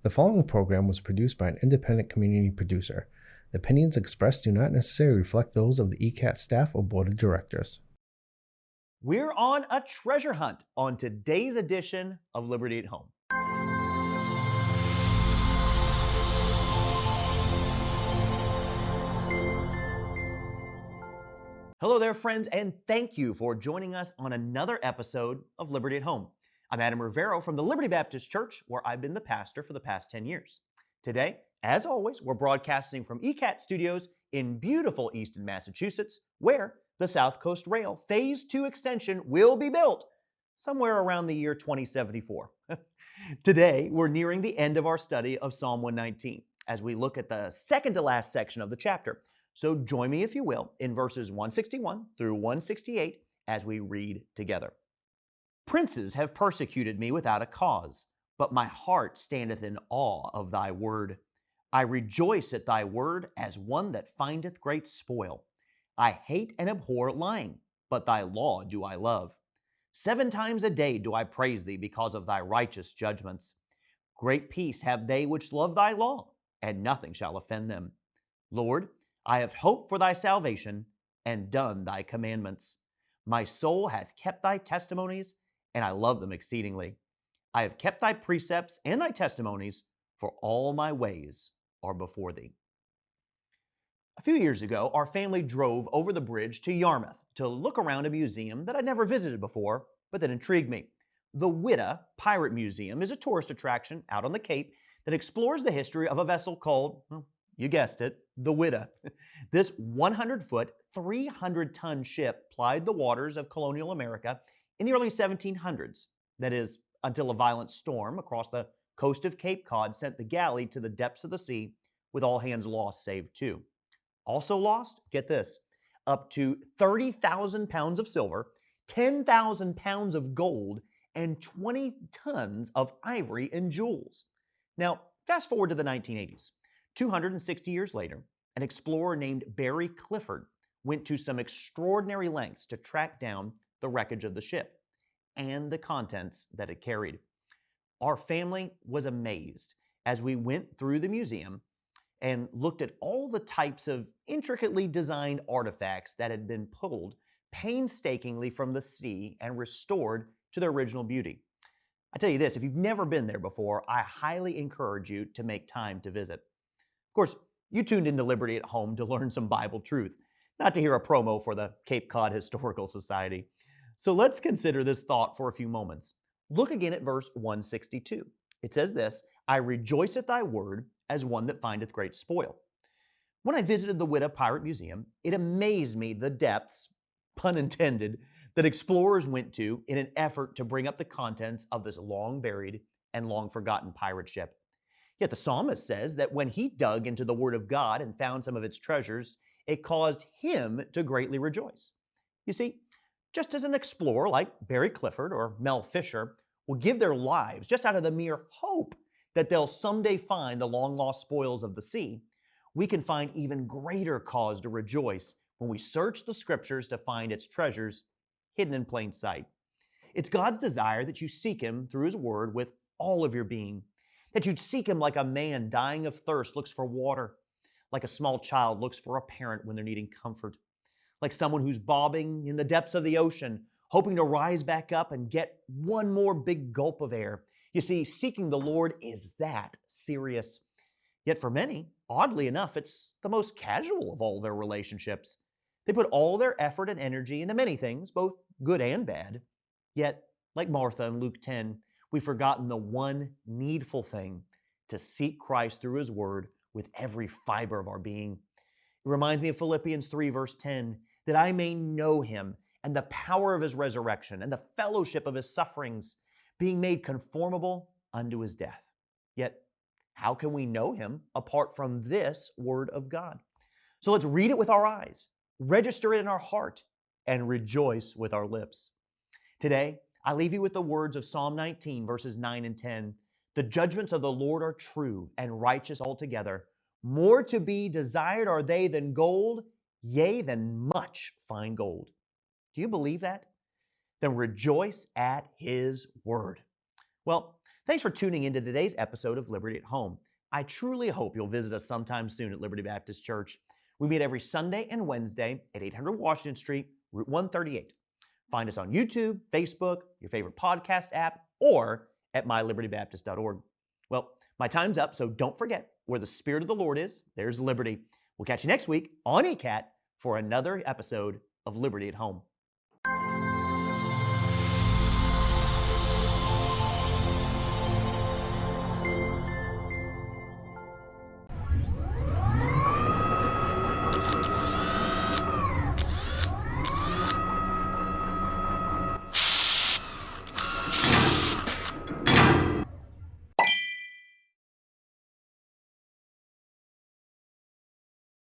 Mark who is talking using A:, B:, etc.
A: The following program was produced by an independent community producer. The opinions expressed do not necessarily reflect those of the ECAT staff or board of directors.
B: We're on a treasure hunt on today's edition of Liberty at Home. Hello there, friends, and thank you for joining us on another episode of Liberty at Home. I'm Adam Riveiro from the Liberty Baptist Church, where I've been the pastor for the past 10 years. Today, as always, we're broadcasting from ECAT Studios in beautiful Easton, Massachusetts, where the South Coast Rail Phase 2 extension will be built somewhere around the year 2074. Today, we're nearing the end of our study of Psalm 119 as we look at the second to last section of the chapter. So join me, if you will, in verses 161 through 168 as we read together. Princes have persecuted me without a cause, but my heart standeth in awe of thy word. I rejoice at thy word as one that findeth great spoil. I hate and abhor lying, but thy law do I love. 7 times a day do I praise thee because of thy righteous judgments. Great peace have they which love thy law, and nothing shall offend them. Lord, I have hoped for thy salvation and done thy commandments. My soul hath kept thy testimonies, and I love them exceedingly. I have kept thy precepts and thy testimonies, for all my ways are before thee. A few years ago, our family drove over the bridge to Yarmouth to look around a museum that I'd never visited before, but that intrigued me. The Whydah Pirate Museum is a tourist attraction out on the Cape that explores the history of a vessel called, well, you guessed it, the Whydah. This 100-foot, 300-ton ship plied the waters of colonial America in the early 1700s. That is, until a violent storm across the coast of Cape Cod sent the galley to the depths of the sea, with all hands lost save 2. Also lost, get this, up to 30,000 pounds of silver, 10,000 pounds of gold, and 20 tons of ivory and jewels. Now, fast forward to the 1980s. 260 years later, an explorer named Barry Clifford went to some extraordinary lengths to track down the wreckage of the ship and the contents that it carried. Our family was amazed as we went through the museum and looked at all the types of intricately designed artifacts that had been pulled painstakingly from the sea and restored to their original beauty. I tell you this, if you've never been there before, I highly encourage you to make time to visit. Of course, you tuned into Liberty at Home to learn some Bible truth, not to hear a promo for the Cape Cod Historical Society. So let's consider this thought for a few moments. Look again at verse 162. It says this, I rejoice at thy word as one that findeth great spoil. When I visited the Whydah Pirate Museum, it amazed me the depths, pun intended, that explorers went to in an effort to bring up the contents of this long-buried and long-forgotten pirate ship. Yet the psalmist says that when he dug into the Word of God and found some of its treasures, it caused him to greatly rejoice. You see, just as an explorer like Barry Clifford or Mel Fisher will give their lives just out of the mere hope that they'll someday find the long-lost spoils of the sea, we can find even greater cause to rejoice when we search the Scriptures to find its treasures hidden in plain sight. It's God's desire that you seek Him through His Word with all of your being, that you'd seek Him like a man dying of thirst looks for water, like a small child looks for a parent when they're needing comfort, like someone who's bobbing in the depths of the ocean, hoping to rise back up and get one more big gulp of air. You see, seeking the Lord is that serious. Yet for many, oddly enough, it's the most casual of all their relationships. They put all their effort and energy into many things, both good and bad. Yet, like Martha in Luke 10, we've forgotten the one needful thing, to seek Christ through His Word with every fiber of our being. It reminds me of Philippians 3, verse 10, that I may know Him and the power of His resurrection and the fellowship of His sufferings, being made conformable unto His death. Yet, how can we know Him apart from this Word of God? So let's read it with our eyes, register it in our heart, and rejoice with our lips. Today, I leave you with the words of Psalm 19, verses 9 and 10. The judgments of the Lord are true and righteous altogether. More to be desired are they than gold, yea, than much fine gold. Do you believe that? Then rejoice at His word. Well, Thanks for tuning into today's episode of Liberty at Home. I truly hope you'll visit us sometime soon at Liberty Baptist Church. We meet every Sunday and Wednesday at 800 Washington Street, Route 138. Find us on YouTube, Facebook, your favorite podcast app, or at mylibertybaptist.org. Well, my time's up, so don't forget, where the Spirit of the Lord is, there's liberty. We'll catch you next week on ECAT for another episode of Liberty at Home.